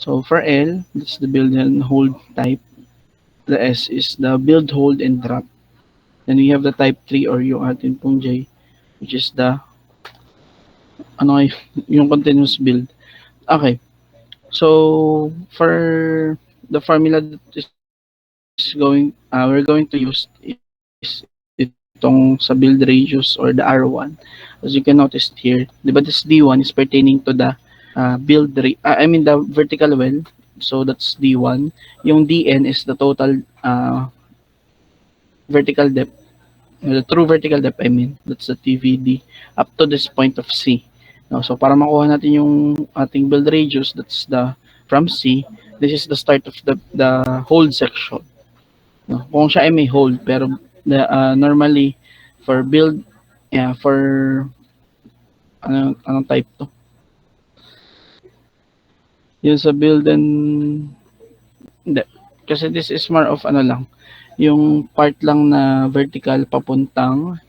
So for L, that's the build and hold type. The S is the build, hold, and drop. Then we have the type 3 or yung atin pong J, which is the ano ay, yung continuous build. Okay. So for the formula that is we're going to use is itong sa build radius or the R1. As you can notice here, di ba this D1 is pertaining to the I mean the vertical well. So that's D1. Yung DN is the total vertical depth, the true vertical depth, I mean, that's the TVD, up to this point of C. No, so para makuha natin yung ating build radius, that's the from C, this is the start of the hold section. No, kung siya ay may hold, pero normally for build, yeah, for anong type to? Yung sa build and hindi. Kasi this is more of ano lang, yung part lang na vertical papuntang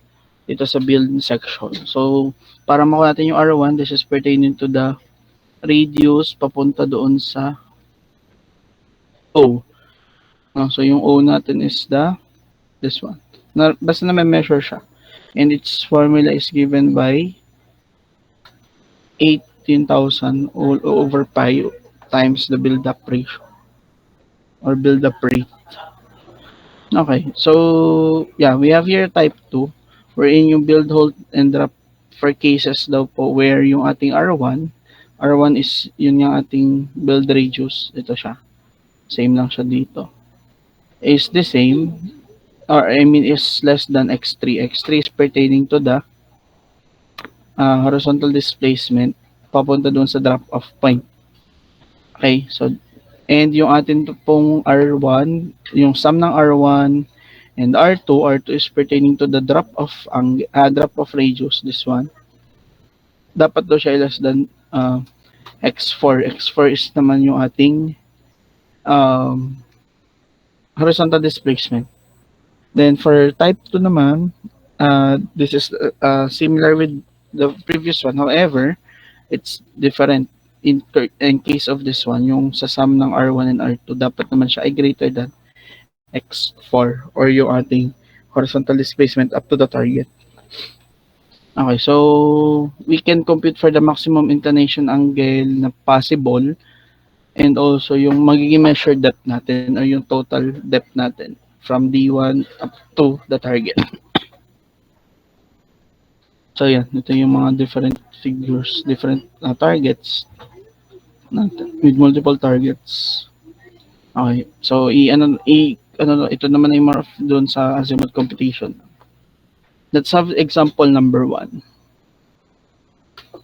dito sa build section. So, para makuha natin yung R1, this is pertaining to the radius papunta doon sa O. No, so, yung O natin is this one. Basta na may measure siya. And its formula is given by 18,000 all over pi times the build-up ratio or build-up rate. Okay, so yeah, we have here type 2 wherein yung build, hold, and drop for cases daw po where yung ating R1 is yun yung ating build radius, ito siya, same lang siya dito, is the same, or I mean is less than x3. X3 is pertaining to the horizontal displacement papunta doon sa drop-off point. Okay, so and yung atin pong R1, yung sum ng R1 and R2 is pertaining to the drop-off radius, this one. Dapat daw siya less than x4. X4 is naman yung ating horizontal displacement. Then for type 2 naman, this is similar with the previous one. However, it's different. In case of this one, yung sa sum ng R1 and R2, dapat naman siya ay greater than x4 or yung ating horizontal displacement up to the target. Okay, so we can compute for the maximum inclination angle na possible and also yung magiging measured depth natin or yung total depth natin from D1 up to the target. So yan, ito yung mga different figures, different targets natin with multiple targets. Okay, so ito naman ay more of doon sa azimuth computation. Let's have example number 1.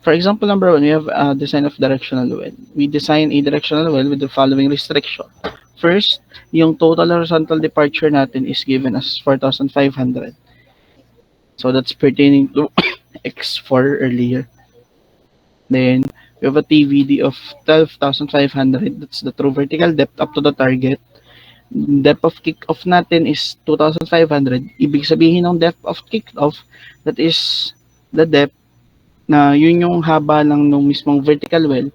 For example number 1, we have a design of directional well. We design a directional well with the following restriction. First, yung total horizontal departure natin is given as 4,500. So that's pertaining to x4 earlier. Then we have a TVD of 12,500. That's the true vertical depth up to the target. Depth of kick-off natin is 2,500. Ibig sabihin ng depth of kick-off, that is the depth na yun yung haba lang ng mismong vertical well.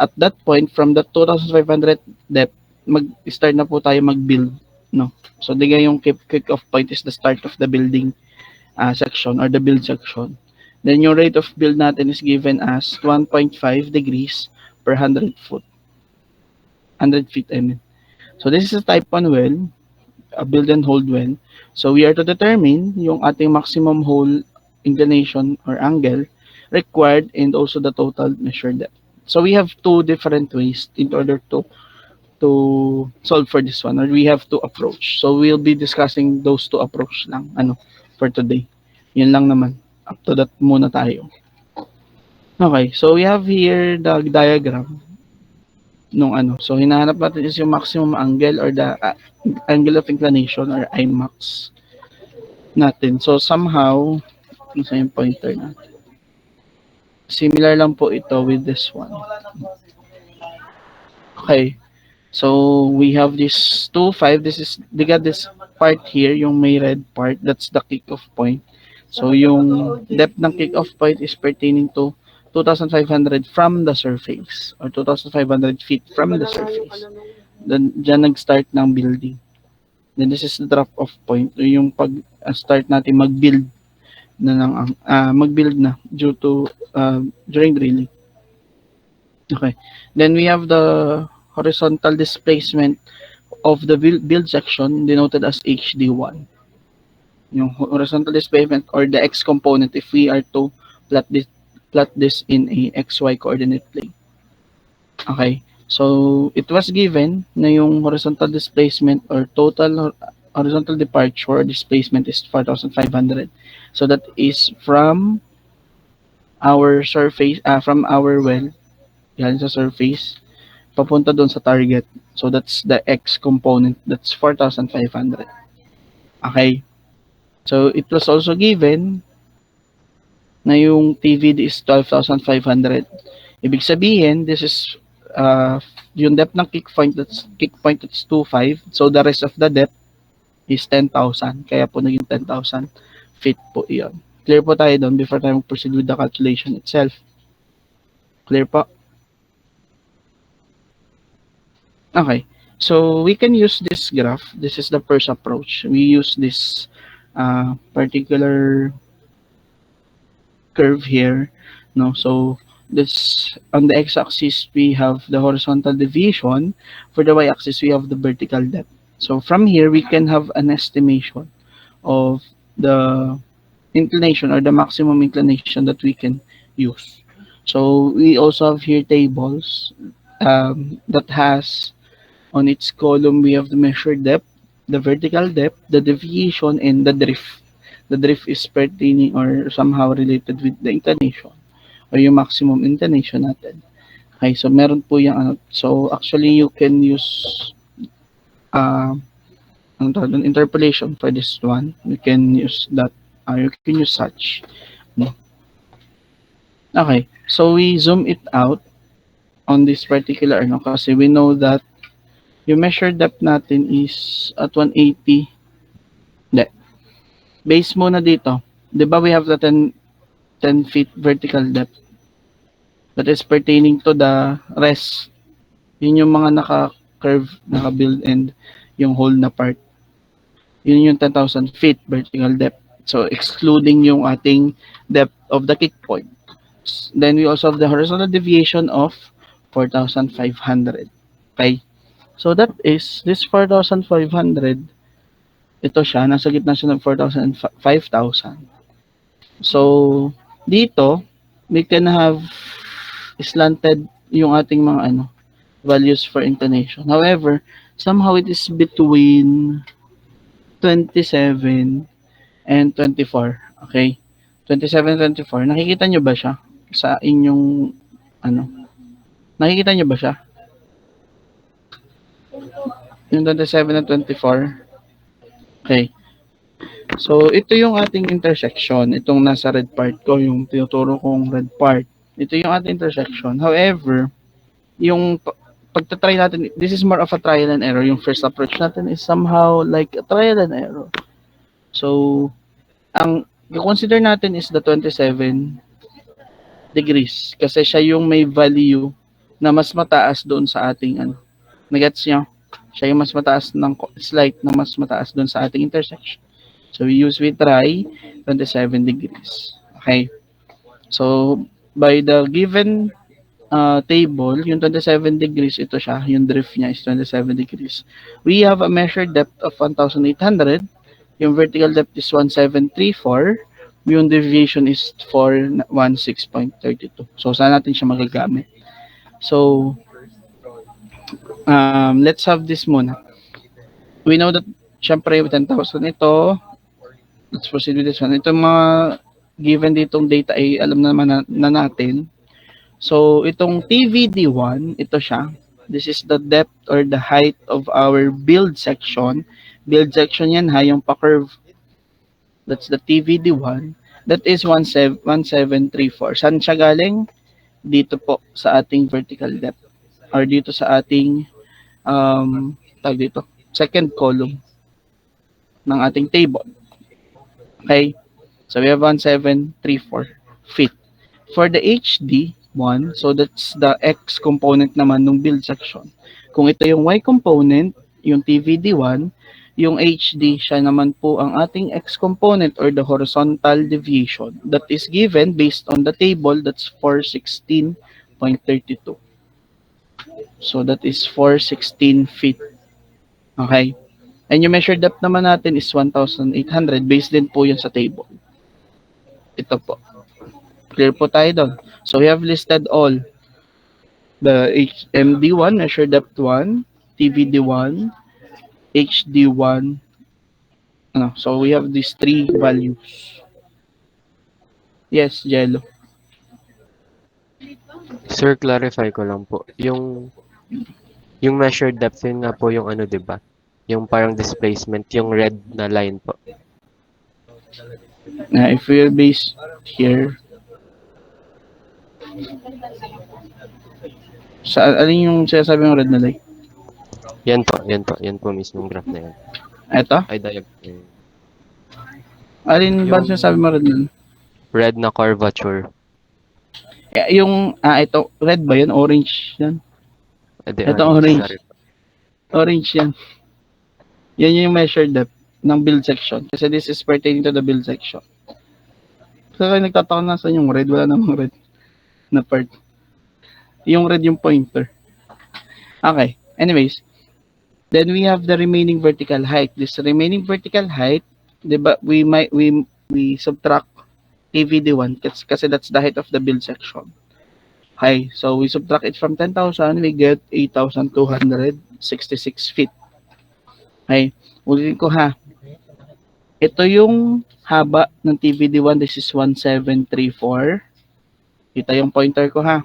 At that point, from the 2,500 depth, mag-start na po tayo mag-build. No? So, diga yung kick-off point is the start of the building section or the build section. Then yung rate of build natin is given as 1.5 degrees per 100 foot. 100 feet, I mean. So this is a type 1 well, a build and hold well. So we are to determine yung ating maximum hole inclination or angle required and also the total measured depth. So we have two different ways in order to solve for this one, or we have to approach. So we'll be discussing those two approach lang for today. Yun lang naman. Up to that muna tayo. Okay, so we have here the diagram nung So hinahanap natin is yung maximum angle or the angle of inclination or IMAX natin. So somehow, sa yung pointer natin. Similar lang po ito with this one. Okay. So we have this 2.5. They got this part here, yung may red part. That's the kick-off point. So yung depth ng kick-off point is pertaining to 2,500 from the surface or 2,500 feet from the surface. Then, dyan nag-start ng building. Then this is the drop-off point, yung pag-start natin mag-build na due to during drilling. Okay. Then we have the horizontal displacement of the build section denoted as HD1. Yung horizontal displacement or the X component if we are to plot this in a XY coordinate plane. Okay. So, it was given na yung horizontal displacement or total horizontal departure or displacement is 4,500. So, that is from our surface, from our well, yan sa surface, papunta doon sa target. So, that's the X component. That's 4,500. Okay. So, it was also given na yung TVD is 12,500. Ibig sabihin, this is yung depth ng kick point that's 2.5. So the rest of the depth is 10,000. Kaya po naging 10,000 feet po iyon. Clear po tayo doon before tayo mag-proceed with the calculation itself. Clear po? Okay. So we can use this graph. This is the first approach. We use this particular curve here. No, so this on the x-axis we have the horizontal deviation. For the y-axis we have the vertical depth. So from here we can have an estimation of the inclination or the maximum inclination that we can use. So we also have here tables that has on its column we have the measured depth, the vertical depth, the deviation, and the drift. The drift is pertaining or somehow related with the inclination or yung maximum inclination natin. Okay, so meron po yung ano. So actually you can use interpolation for this one. You can use that. You can use such. No? Okay, so we zoom it out on this particular ano kasi we know that yung measured depth natin is at 180. Base muna dito. 'Di ba we have the 10 feet vertical depth that is pertaining to the rest. Yun yung mga naka-curve, naka-build and yung hole na part. Yun yung 10,000 feet vertical depth. So excluding yung ating depth of the kick point. Then we also have the horizontal deviation of 4,500. Okay? So that is this 4,500. Ito siya, nasa gitna siya ng 4,000 and 5,000. So, dito, we can have slanted yung ating mga values for inclination. However, somehow it is between 27 and 24. Okay? 27 and 24. Nakikita nyo ba siya? Sa inyong, nakikita nyo ba siya? Yung 27 and 24. Okay. So, ito yung ating intersection. Itong nasa red part ko, yung tinuturo kong red part. Ito yung ating intersection. However, yung pagtatry natin, this is more of a trial and error. Yung first approach natin is somehow like a trial and error. So, ang i-consider natin is the 27 degrees. Kasi siya yung may value na mas mataas doon sa ating Nagets nyo? Siya yung mas mataas ng slight na mas mataas doon sa ating intersection. So we try 27 degrees. Okay. So by the given table, yung 27 degrees, ito siya, yung drift niya is 27 degrees. We have a measured depth of 1,800. Yung vertical depth is 1,734. Yung deviation is 416.32. So saan natin siya magagamit? So let's have this muna. We know that syempre 10,000 ito. Let's proceed with this one. Itong mga given ditong data ay alam naman na natin. So itong TVD1, ito siya. This is the depth or the height of our build section. Build section yan ha, yung pa-curve. That's the TVD1. That is 1734. Saan siya galing? Dito po sa ating vertical depth. Or dito sa ating second column ng ating table. Okay? So we have 1734 feet. For the HD one, so that's the X component naman ng build section. Kung ito yung Y component, yung TVD1, yung HD siya naman po ang ating X component or the horizontal deviation that is given based on the table, that's 416.32. So that is 416 feet. Okay? And yung measured depth naman natin is 1,800 based din po yun sa table. Ito po. Clear po tayo doon. So we have listed all the HMD1, measure depth 1, TVD1, HD1. So we have these three values. Yes, Jello. Sir, clarify ko lang po. Yung measured depth, yun nga po yung ano, di ba? Yung parang displacement, yung red na line po. If we base here, sa alin yung sinasabi ng red na line? Yan po mismo yung graph na yan. Ito? Ay, diagram. Alin ba sinasabi mo red na line? Red na curvature. Yung, ito, red ba yun? Orange yan? Ito orange. Sorry. Orange yan. Yan yung measured depth ng build section. Kasi this is pertaining to the build section. So, kaya nagtataka na sa yung red. Wala namang red na part. Yung red yung pointer. Okay. Anyways. Then we have the remaining vertical height. This remaining vertical height, diba, we subtract TVD1 kasi that's the height of the build section. Okay. So, we subtract it from 10,000. We get 8,266 feet. Okay. Ulitin ko ha. Ito yung haba ng TVD1. This is 1734. Kita yung pointer ko ha.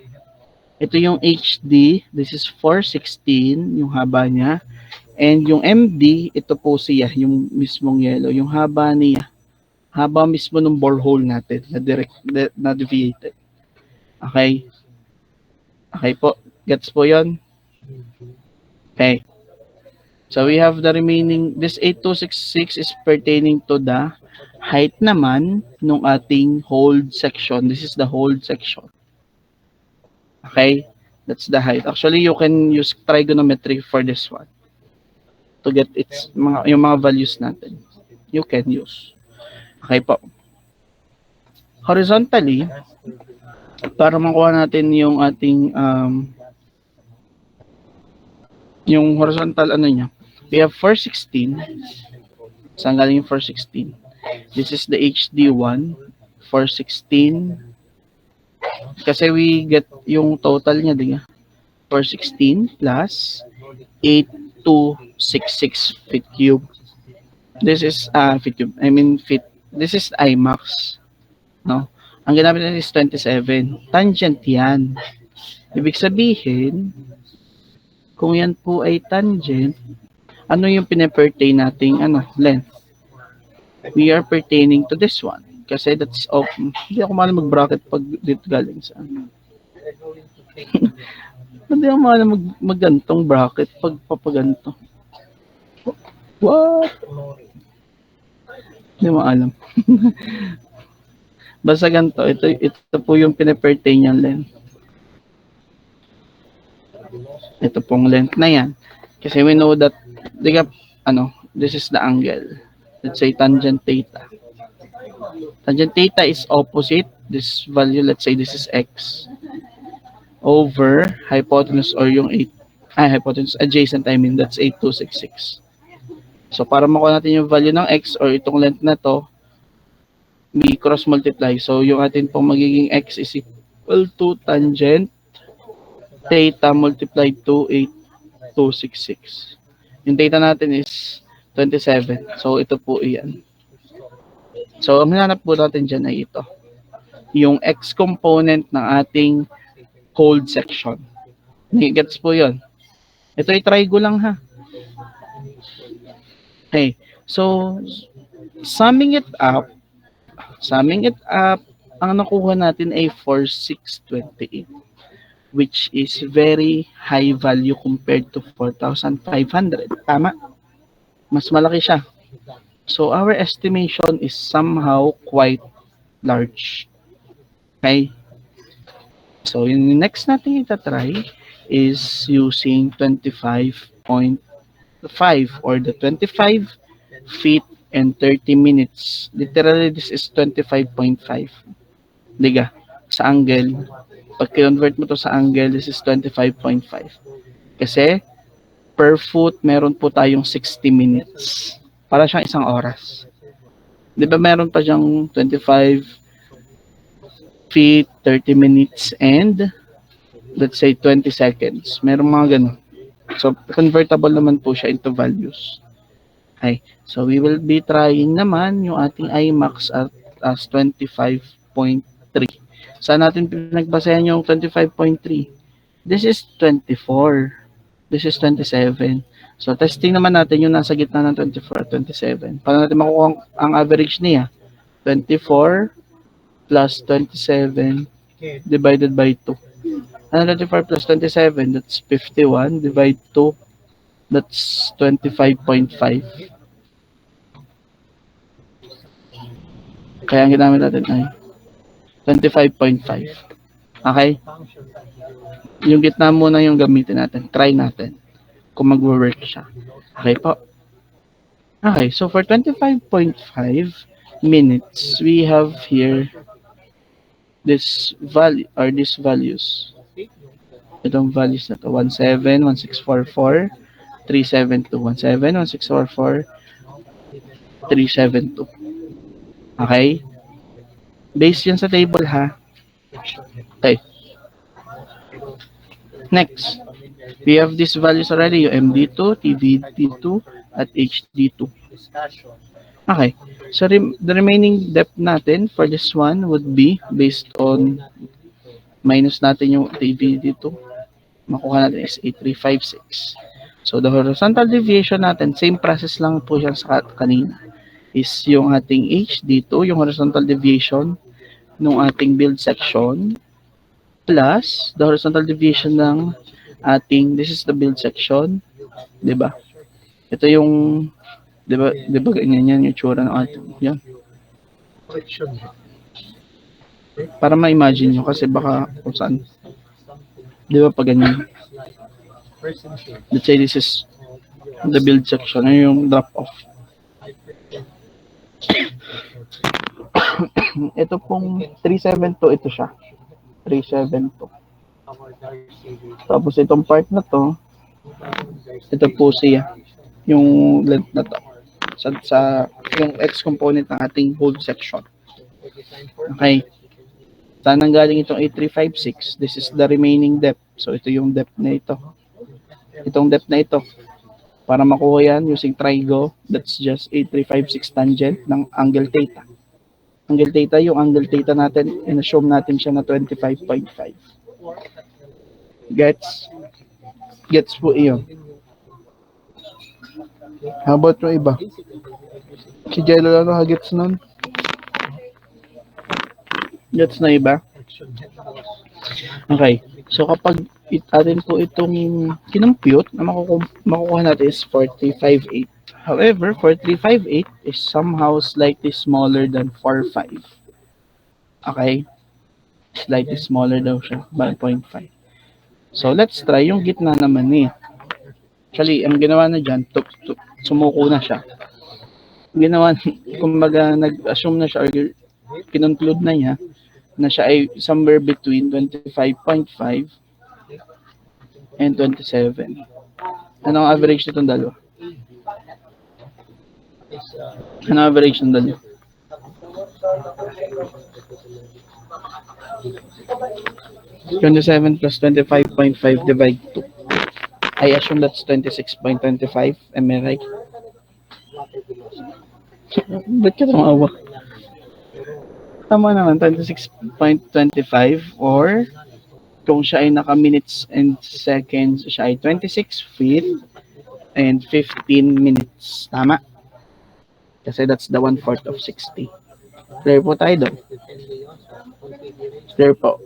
Ito yung HD. This is 416. Yung haba niya. And yung MD, ito po siya. Yung mismong yellow. Yung haba niya. Haba mismo ng borehole natin. Na deviated. Okay. Okay po. Gets po yon. Okay. So we have the remaining, this 8266 is pertaining to the height naman ng ating hold section. This is the hold section. Okay? That's the height. Actually, you can use trigonometry for this one to get yung mga values natin. You can use. Okay po. Horizontally, para makuha natin yung ating yung horizontal ano niya. We have 416. Saan galing yung 416? This is the HD1. 416. Kasi we get yung total niya, di ba? 416 plus 8266 feet cube. This is feet cube. I mean feet. This is IMAX. No? Ang ginamit natin is 27. Tangent yan. Ibig sabihin, kung yan po ay tangent, ano yung pinapertain nating length? We are pertaining to this one. Kasi that's of, hindi ako maalam mag-bracket pag dito galing sa hindi ako maalam mag-gantong bracket pag papaganto. What? Hindi mo alam. Basta ganito, ito po yung pinapertain niyang length. Ito pong length na yan. Kasi we know that, this is the angle. Let's say tangent theta. Tangent theta is opposite this value. Let's say this is x over hypotenuse or yung hypotenuse adjacent. I mean, that's 8266. So, para makuha natin yung value ng x or itong length na to, we cross multiply. So, yung atin pong magiging x is equal to tangent theta multiplied to 8266. Yung theta natin is 27. So, ito po iyan. So, ang hinanap po natin dyan ay ito. Yung x component ng ating hold section. Gets po yun. Ito ay trigo lang ha. Okay. So, summing it up, ang nakuha natin ay 4,628. Which is very high value compared to 4,500. Tama? Mas malaki siya. So, our estimation is somehow quite large. Okay? So, yung next natin itatry is using 25.5 or the 25 feet and 30 minutes. Literally, this is 25.5. Diga, sa angle. Pag convert mo to sa angle, this is 25.5. Kasi, per foot, meron po tayong 60 minutes. Para siyang isang oras. Di ba meron pa siyang 25 feet, 30 minutes, and let's say 20 seconds. Meron mga ganun. So, convertible naman po siya into values. Okay. So, we will be trying naman yung ating IMAX at as 25.3. Saan natin pinagbasehan yung 25.3? This is 24. This is 27. So, testing naman natin yung nasa gitna ng 24 at 27. Paano natin makukuha ang average niya? 24 plus 27 divided by 2. Ano 24 plus 27? That's 51. Divide 2. That's 25.5. Kaya ang ginamit natin ay 25.5. Okay? Yung gitna muna yung gamitin natin. Try natin kung mag-work siya. Okay po. Okay, so for 25.5 minutes, we have here this value or these values. Itong values na to. 17, 1644, 372. 17, 1644, 372. Okay? Based yan sa table ha. Okay. Next, we have these values already, yung MD2, TVD2, at HD2. Okay. So, the remaining depth natin for this one would be based on minus natin yung TVD2. Makuha natin is 8356. So, the horizontal deviation natin, same process lang po siya sa kanina, is yung ating HD2, yung horizontal deviation ng ating build section, plus the horizontal deviation ng ating, this is the build section, di ba? Ito yung, di ba ganyan yan, yung tsura ng ating, yan. Para ma-imagine nyo, kasi baka kung saan, di ba pag ganyan. Let's say this is the build section, yung drop off. Ito pong 372, ito siya. 372. Tapos itong part na to, ito po siya, yung length na to. Sa yung X component ng ating hold section. Okay. Saan nanggaling itong 8356? This is the remaining depth. So ito yung depth na ito. Itong depth na ito. Para makuha yan using trigo, that's just 8356 tangent ng angle theta. Angle theta, yung angle theta natin, in-assume natin siya na 25.5. Gets? Gets po iyon. How about yung iba? Si Jello lang nakagets nun? Gets na iba? Okay. So kapag atin po itong kinompute, na makukuha natin is 4,358. However, 4,358 is somehow slightly smaller than 4,5. Okay? Slightly smaller daw siya, 1.5. So, let's try yung gitna naman eh. Actually, ang ginawa na dyan, sumuko na siya. Ginawa, kumbaga, nag-assume na siya or kinunclude na niya na siya ay somewhere between 25.5 and 27. Ano ang average nitong dalawa? Ano average ng dalawa? $27 plus 25.5 divide 2. I assume that's 26.25. Am I right? Ba't ka tumawa? Tama naman, 26.25 or kung siya ay naka-minutes and seconds, siya ay 26 feet and 15 minutes. Tama? Kasi that's the 1/4 of 60. Clear po tayo doon. Clear po.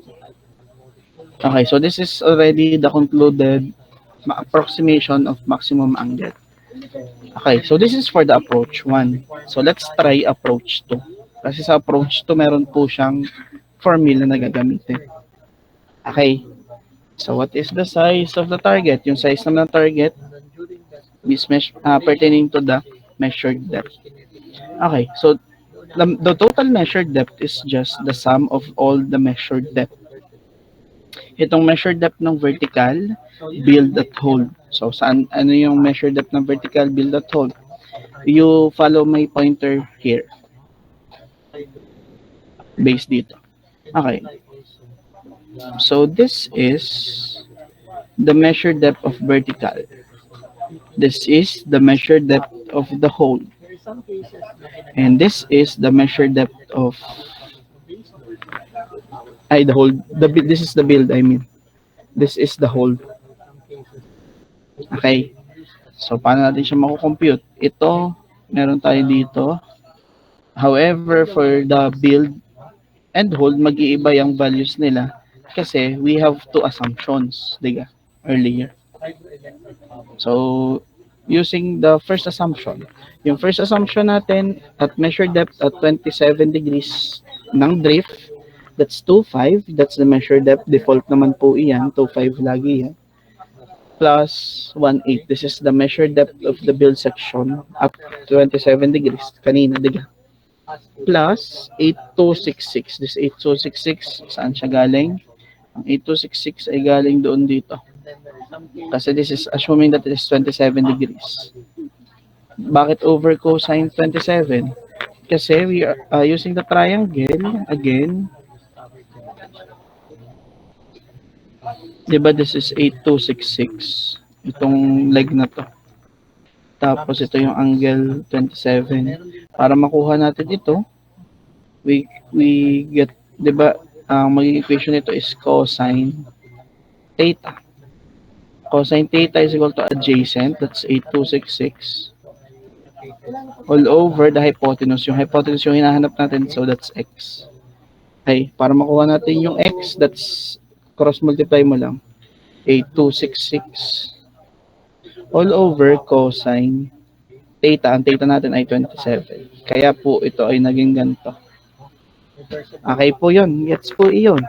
Okay, so this is already the concluded approximation of maximum angle. Okay, so this is for the approach 1. So let's try approach 2. Kasi sa approach 2, meron po siyang formula na gagamitin. Okay. So what is the size of the target? Yung size naman ng target is pertaining to the measured depth. Okay. So the total measured depth is just the sum of all the measured depth. Itong measured depth ng vertical, build at hold. So saan ano yung measured depth ng vertical, build at hold? You follow my pointer here. Base dito. Okay. So this is the measured depth of vertical. This is the measured depth of the hold. And this is the measured depth of the hold. This is the build, I mean. This is the hold. Okay. So paano natin siya mako-compute? Ito, meron tayo dito. However, for the build and hold, mag-iiba yung values nila kasi we have two assumptions, diga, earlier. So, using the first assumption, yung first assumption natin at measured depth at 27 degrees ng drift, that's 2.5, that's the measured depth, default naman po iyan, 2.5 lagi yan, plus 1.8, this is the measured depth of the build section up 27 degrees, kanina, diga, plus 8266. This 8266, saan siya galing? Ang 8266 ay galing doon dito. Kasi this is assuming that it is 27 degrees. Bakit over cosine 27? Kasi we are using the triangle, again, diba this is 8266, itong leg na to. Tapos ito yung angle 27. Para makuha natin ito, we get, diba, ang magiging equation nito is cosine theta. Cosine theta is equal to adjacent, that's 8266, all over the hypotenuse. Yung hypotenuse yung hinahanap natin, so that's x. Okay, para makuha natin yung x, that's cross multiply mo lang. 8266 all over cosine theta. Ang theta natin ay 27. Kaya po ito ay naging ganito. Okay po yun. Gets po iyon.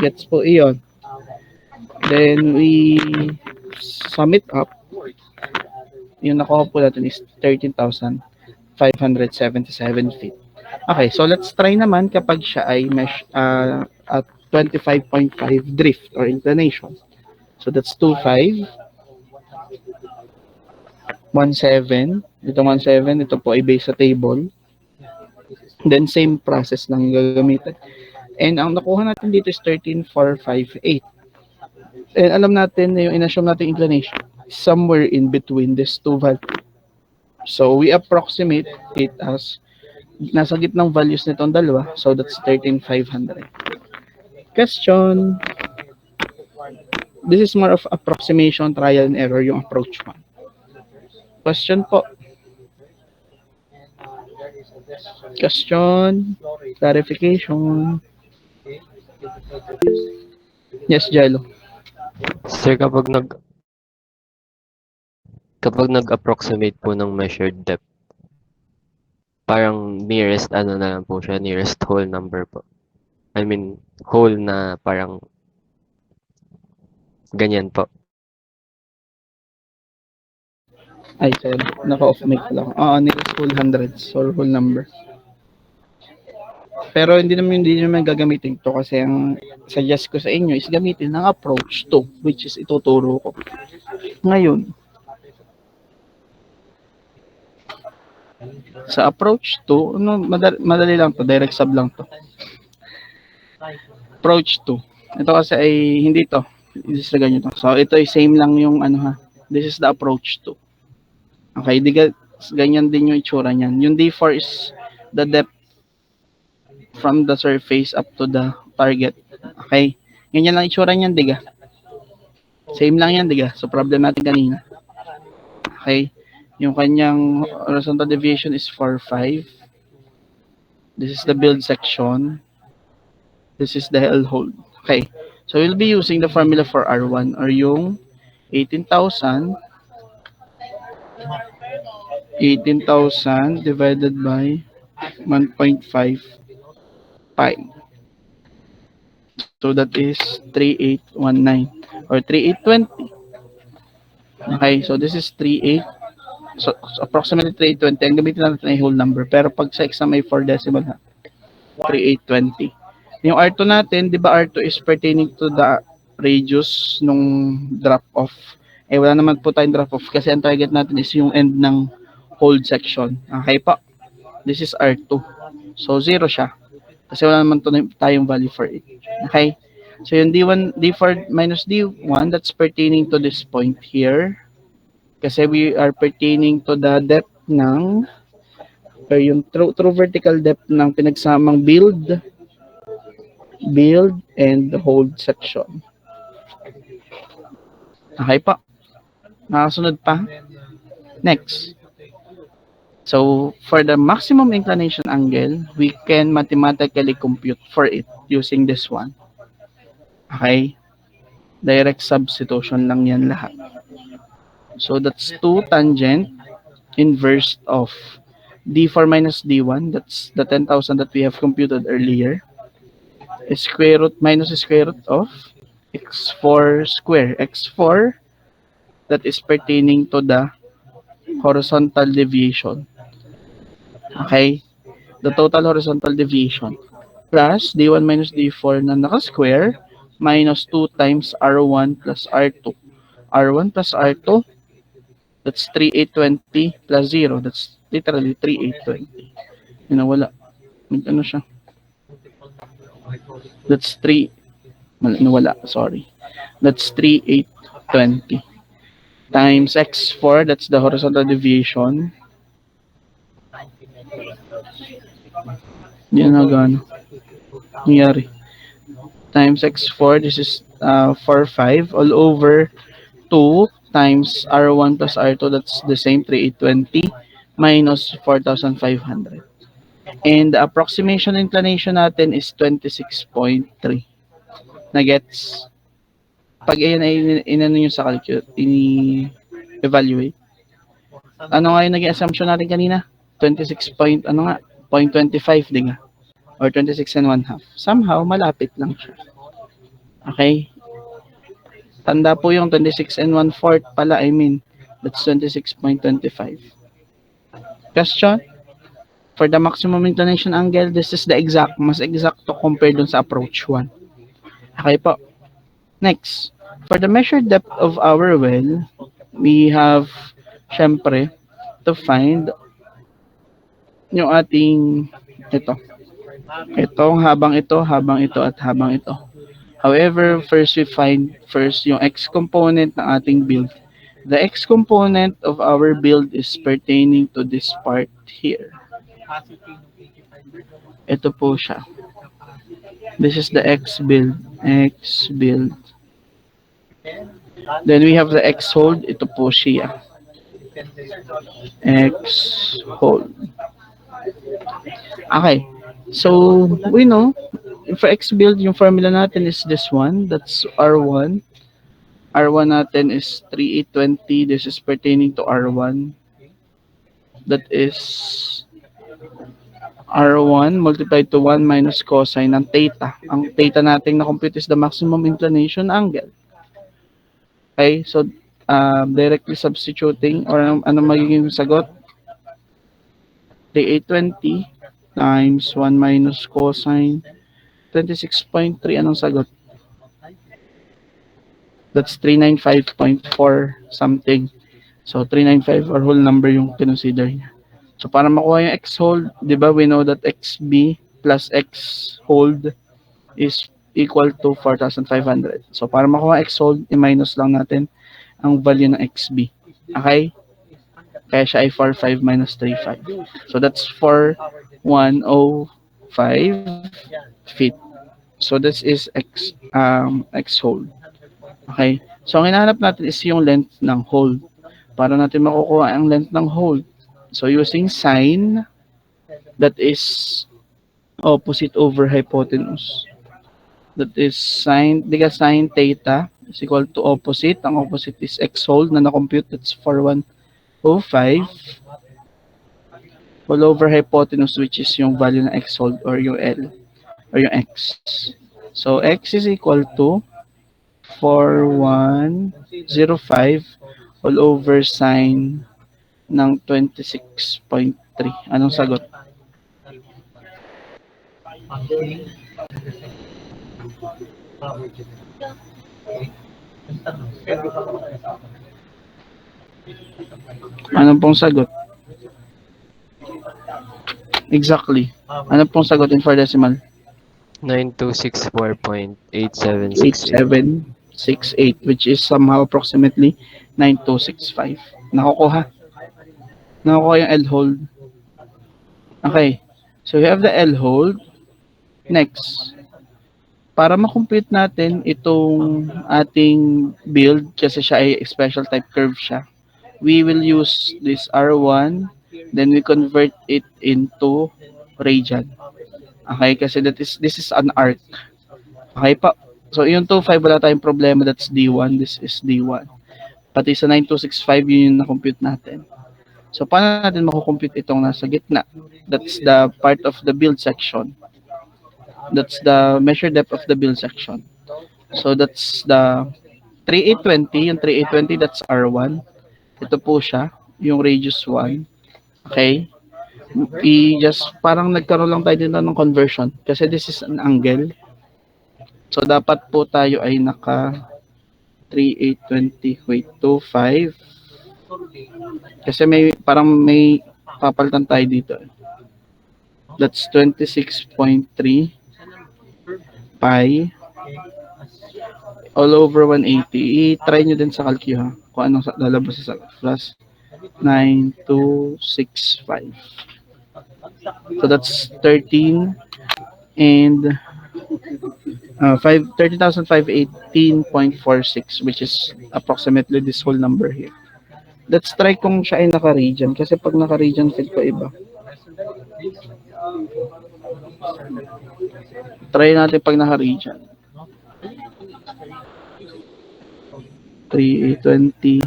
Gets po iyon. Then we sum it up. Yung nakuha po natin is 13,577 feet. Okay, so let's try naman kapag siya ay at 25.5 drift or inclination. So that's 2.5, 1.7, ito 1.7, ito po ay base sa table. Then same process lang gagamitin. And ang nakuha natin dito is 13,458. And alam natin na yung in-assume natin inclination somewhere in between these two values. So we approximate it as nasa gitnang values nitong dalawa. So that's 13,500. Question. This is more of approximation, trial and error, yung approach one. Question po. Question. Clarification. Yes, Jello. Sir, kapag nag-approximate po ng measured depth, parang nearest ano na lang po siya, nearest whole number po. I mean, whole na parang ganyan po. Ay, sorry. Naka-off mic lang. Nearest whole hundreds or whole number. Pero hindi naman gagamitin to kasi ang suggest ko sa inyo is gamitin ng approach to, which is ituturo ko. Ngayon, sa approach to, madali lang to, direct sub lang to. Approach to. Ito kasi ay hindi to. Disregard nyo to. So ito ay same lang yung ano ha. This is the approach to. Okay, ganyan din yung itsura niyan. Yung D4 is the depth from the surface up to the target. Okay? Ganyan lang itsura niyan, diga. Same lang yan, diga. So, problem natin kanina. Okay? Yung kanyang horizontal deviation is 4.5. This is the build section. This is the L hold. Okay. So, we'll be using the formula for R1 or yung 18,000 divided by 1.5 pi. So that is 3819 or 3820. Okay, so this is 38. So approximately 3820. Ang gamitin natin ay whole number. Pero pag sa exam ay 4 decimal ha. 3820. Yung R2 natin, di ba R2 is pertaining to the radius nung drop off. Eh wala naman po tayong drop off kasi ang target natin is yung end ng hold section. Okay po. This is R2. So 0 siya. Kasi wala naman tayong value for it. Okay? So yung D1, D4 minus D1, that's pertaining to this point here. Kasi we are pertaining to the depth ng or yung true vertical depth ng pinagsamang build and hold section. Okay pa. Nakasunod pa. Next. So, for the maximum inclination angle, we can mathematically compute for it using this one. Okay? Direct substitution lang yan lahat. So, that's 2 tangent inverse of D4 minus D1. That's the 10,000 that we have computed earlier. Square root minus square root of x4 square. x4 that is pertaining to the horizontal deviation. Okay? The total horizontal deviation plus D1 minus D4 na naka-square minus 2 times R1 plus R2. R1 plus R2, that's 3820 plus 0. That's literally 3820. Wala. Ano siya? That's 3. Wala, sorry. That's 3820 times x4, that's the horizontal deviation. Hindi na gano. Nangyari. Times x4, this is 45 all over 2 times R1 plus R2, that's the same 3820 minus 4,500. And the approximation inclination natin is 26.3. Na-gets? Pag ayan ay inano nyo sa calculate, ini-evaluate. Ano nga yung naging assumption natin kanina? 26 point, ano nga? 0.25, di nga? Or 26 and 1/2. Somehow, malapit lang siya. Okay? Tanda po yung 26 and 1/4 pala, I mean, that's 26.25. Question? For the maximum inclination angle, this is the exact, mas exacto compared dun sa approach 1. Okay po. Next, for the measured depth of our well, we have, syempre, to find yung ating, ito. Habang ito, at habang ito. However, first we find yung x component ng ating build. The x component of our build is pertaining to this part here. Ito po siya. This is the x build. Then we have the x hold. Ito po siya. X hold. Okay. So, we know, for x build, yung formula natin is this one. That's R1. R1 natin is 3820. This is pertaining to R1. That is R1 multiplied to 1 minus cosine ng theta. Ang theta natin na-compute is the maximum inclination angle. Okay, so directly substituting, or ano magiging sagot? 3820 times 1 minus cosine 26.3. Anong sagot? That's 395.4 something. So 395 or whole number yung consider niya. So para makuha yung x hold, di ba, we know that xb plus x hold is equal to 4,500. So para makuha x hold, i-minus lang natin ang value ng xb. Okay? Kaya siya ay 45 minus 35. So that's 4105 feet. So this is x hold. Okay? So ang hinahanap natin is yung length ng hold. Para natin makukuha ang length ng hold. So using sine, that is opposite over hypotenuse. That is sine theta is equal to opposite. Ang opposite is x hold na na-compute. That's 4105 all over hypotenuse, which is yung value ng x hold or yung L or yung x. So, x is equal to 4105 all over sine ng 26.3. Anong sagot? Ano pong sagot? Exactly. Ano pong sagot in 4 decimal? 9264.8768. 8768, which is somehow approximately 9265. Nakukuha. Nakukuha yung L hold. Okay. So we have the L hold. Next. Para ma-compute natin itong ating build kasi siya ay special type curve siya, we will use this R1, then we convert it into radian. Okay, kasi this is an arc. Okay pa. So yung 2.5 wala tayong problema, that's D1, this is D1. Pati sa 9265 yun yung na-compute natin. So paano natin mako-compute itong nasa gitna? That's the part of the build section. That's the measure depth of the build section. So that's the 3820, yung 3820 that's R1. Ito po siya, yung radius 1. Okay? Just parang nagkaroon lang tayo dito ng conversion kasi this is an angle. So dapat po tayo ay naka 3820, wait, 25. Kasi may papalitan tayo dito. That's 26.3 pi all over 180. I-try nyo din sa calcu ha, kung anong lalabas sa plus 9265. So that's 13 and 30,518.46, which is approximately this whole number here. Let's try kung siya ay naka-region kasi pag naka-region fit ko iba. Try natin pag naka-region. 3820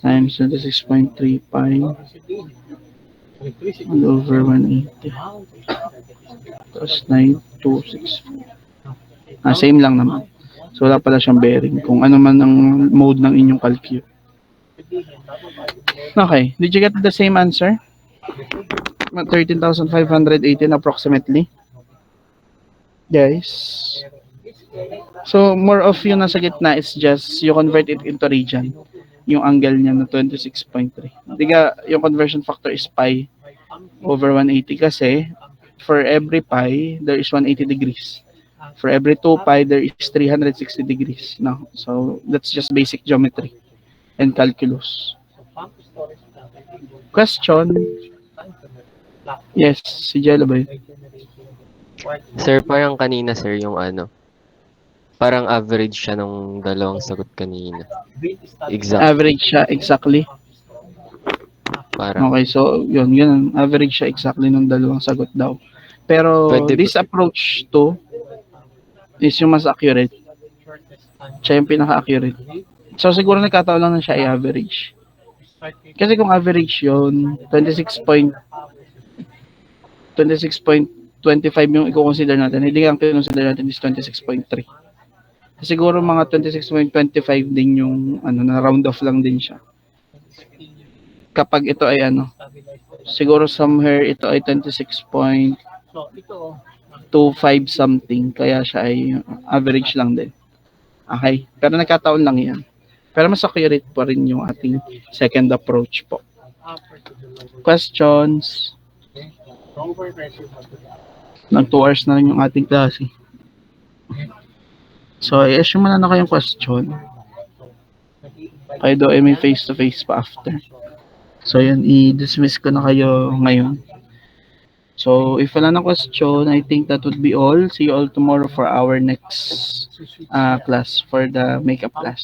times 26.3 pi all over 180. Tapos 9264. Same lang naman. So wala pala siyang bearing kung ano man ang mode ng inyong calcu. Okay, did you get the same answer? 13,518 approximately. Guys. So more of yung nasa gitna is just you convert it into region. Yung angle niya na 26.3. Diga, yung conversion factor is pi over 180 kasi for every pi there is 180 degrees. For every 2 pi there is 360 degrees. No? So that's just basic geometry and calculus. Question? Yes, si Jello ba yun? Sir, parang kanina sir yung ano, parang average siya nung dalawang sagot kanina. Exact. Average siya exactly. Parang Okay, so yun, average siya exactly ng dalawang sagot daw. Pero Pwede this approach to is yung mas accurate. Siya yung pinaka-accurate. So siguro nagkataon lang na siya ay average. Kasi kung average yun, 26.25 yung i-consider natin. Hindi ang i-consider natin is 26.3. Siguro mga 26.25 din yung na round off lang din siya. Kapag ito ay siguro somewhere ito ay 26.25 something, kaya siya ay average lang din. Okay, pero nagkataon lang yan. Pero mas accurate pa rin yung ating second approach po. Questions? Nag 2 hours na rin yung ating klase. So, i-assume na kayong question. Kayo daw ay may face-to-face pa after. So, yun, i-dismiss ko na kayo ngayon. So, if wala na question, I think that would be all. See you all tomorrow for our next class, for the makeup class.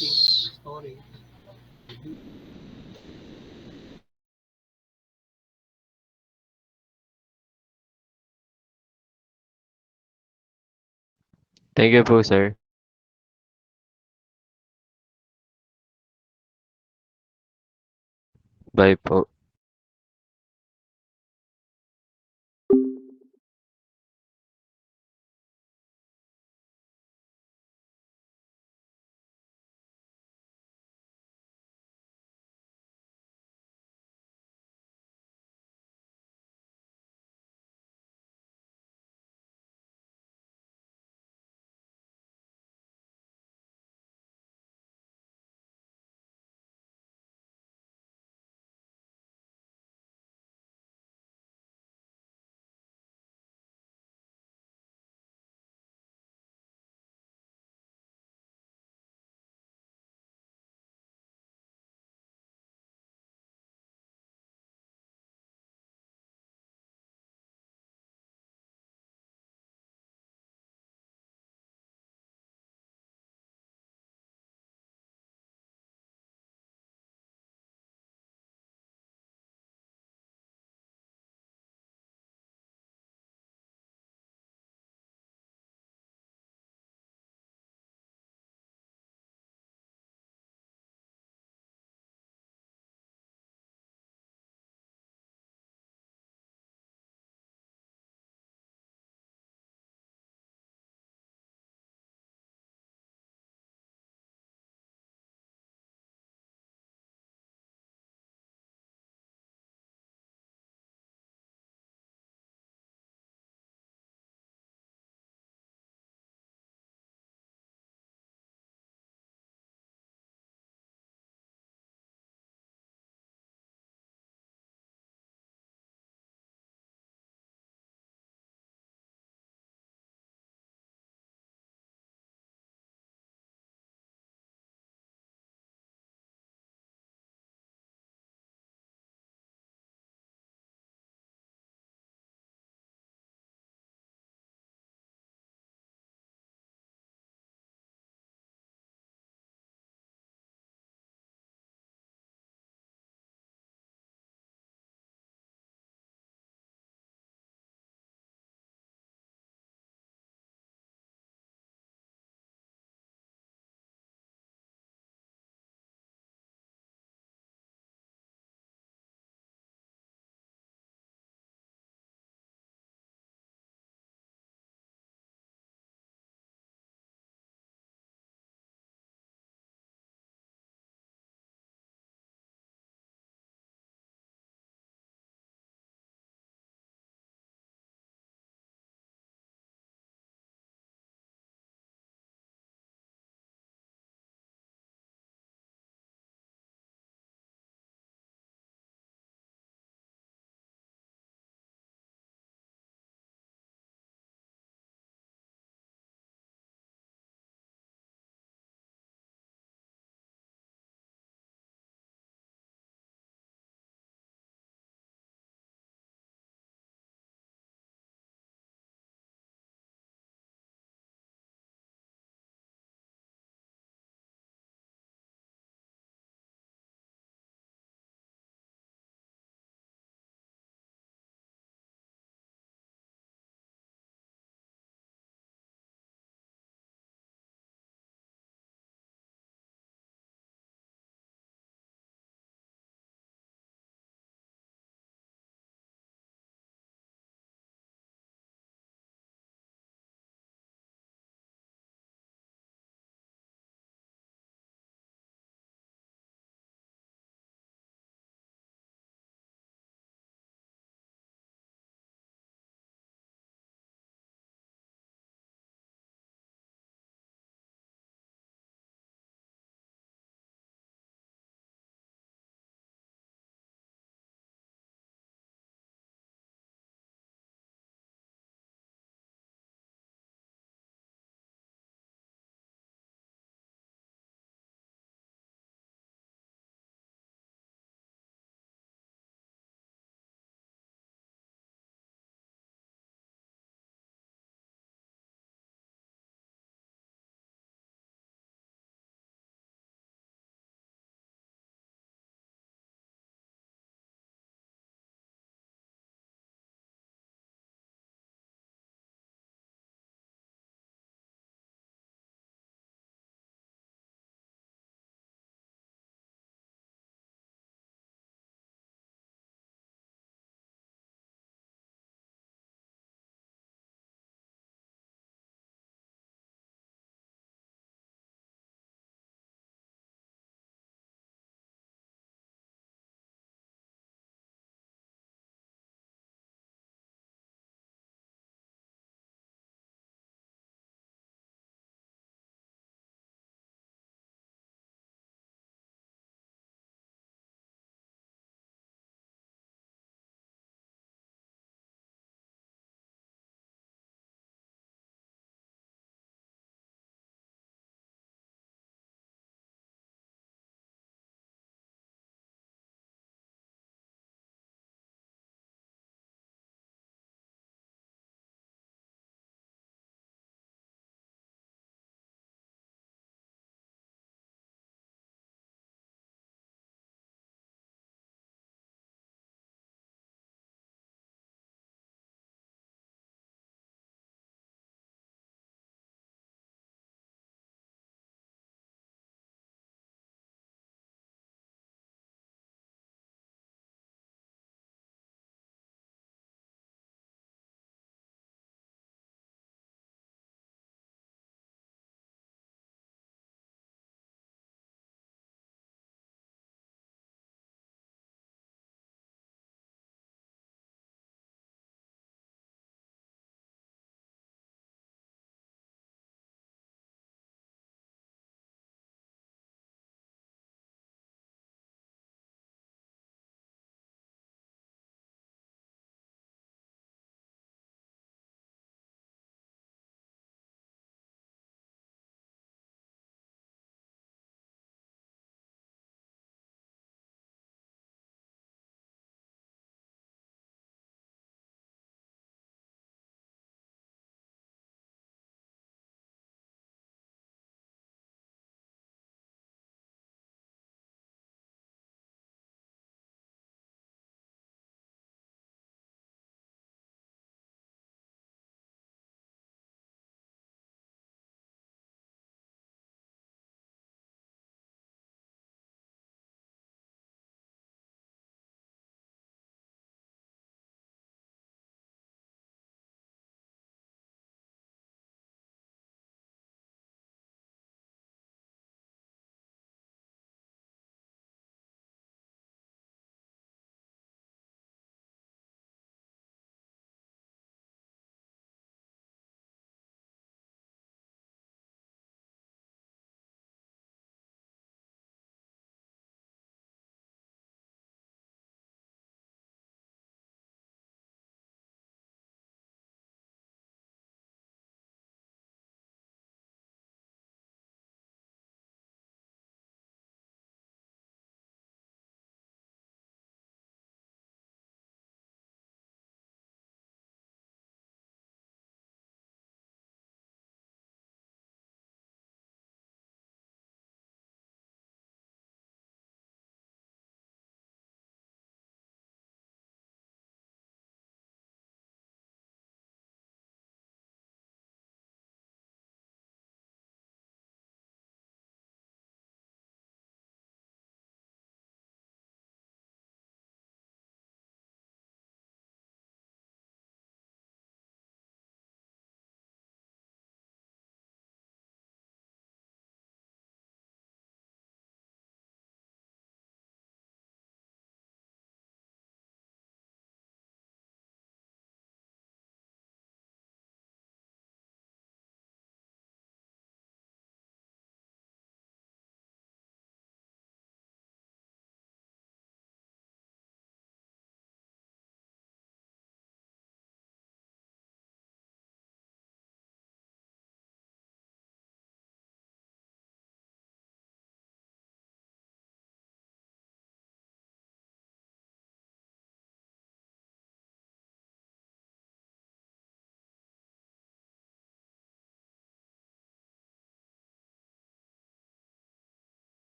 thank you po sir. Bye po.